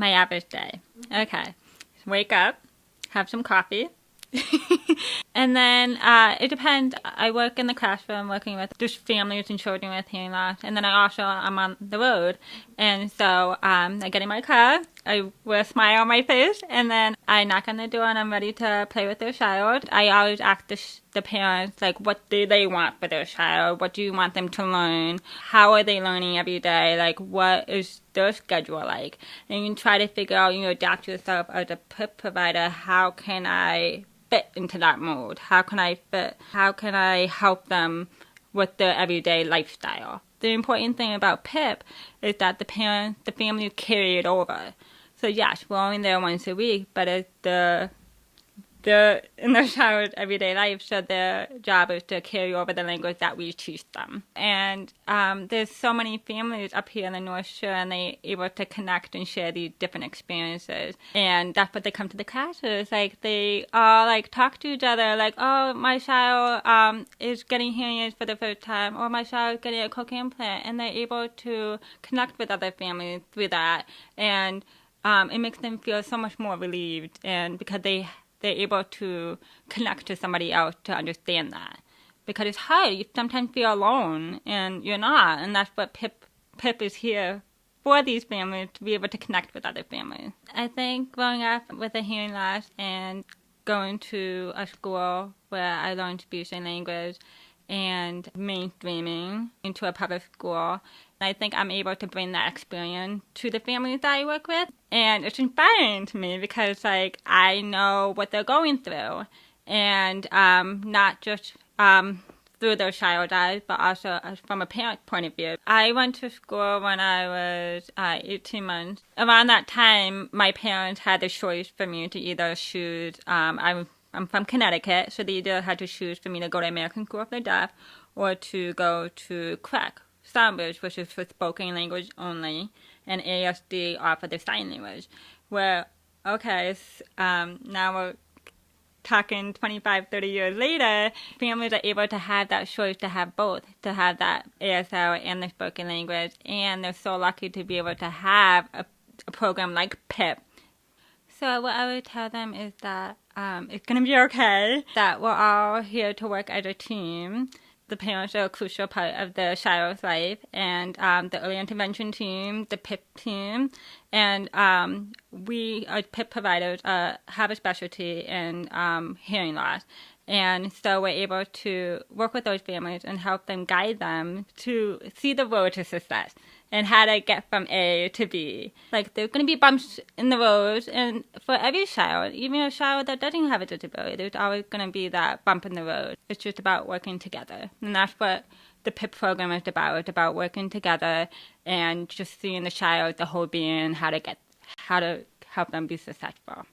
My average day. Okay. Wake up, have some coffee. And then it depends. I work in the classroom working with just families and children with hearing loss. And then I'm on the road. And so I get in my car, I wear a smile on my face, and then I knock on the door and I'm ready to play with their child. I always ask the parents, like, what do they want for their child? What do you want them to learn? How are they learning every day? Like, what is their schedule like? And you try to figure out, adapt yourself as a PIP provider. How can I fit into that mode? How can I help them with their everyday lifestyle? The important thing about PIP is that the family carry it over. So yes, we're only there once a week, but it's they're in their child's everyday life, so their job is to carry over the language that we teach them. And there's so many families up here in the North Shore, and they're able to connect and share these different experiences. And that's what they come to the classes. Like, they all, talk to each other, like, oh, my child is getting hearing aids for the first time, or my child is getting a cochlear implant, and they're able to connect with other families through that. And it makes them feel so much more relieved, and because they're able to connect to somebody else to understand that. Because it's hard. You sometimes feel alone, and you're not. And that's what PIP is here for, these families, to be able to connect with other families. I think growing up with a hearing loss and going to a school where I learned speech and language and mainstreaming into a public school, I think I'm able to bring that experience to the families that I work with. And it's inspiring to me because, I know what they're going through. And not just through their child's eyes, but also from a parent's point of view. I went to school when I was 18 months. Around that time, my parents had the choice for me to either choose, I'm from Connecticut, so they either had to choose for me to go to American School for the Deaf or to go to CREC, Stonebridge, which is for spoken language only, and ASD are for the sign language. Where, okay, now we're talking 25, 30 years later, families are able to have that choice to have both, to have that ASL and the spoken language, and they're so lucky to be able to have a program like PIP. So what I would tell them is that it's going to be okay, that we're all here to work as a team. The parents are a crucial part of the child's life, and the early intervention team, the PIP team, and we, as PIP providers, have a specialty in hearing loss. And so we're able to work with those families and help them, guide them to see the road to success and how to get from A to B. There's going to be bumps in the road, and for every child, even a child that doesn't have a disability, there's always going to be that bump in the road. It's just about working together. And that's what the PIP program is about. It's about working together and just seeing the child, the whole being, how to help them be successful.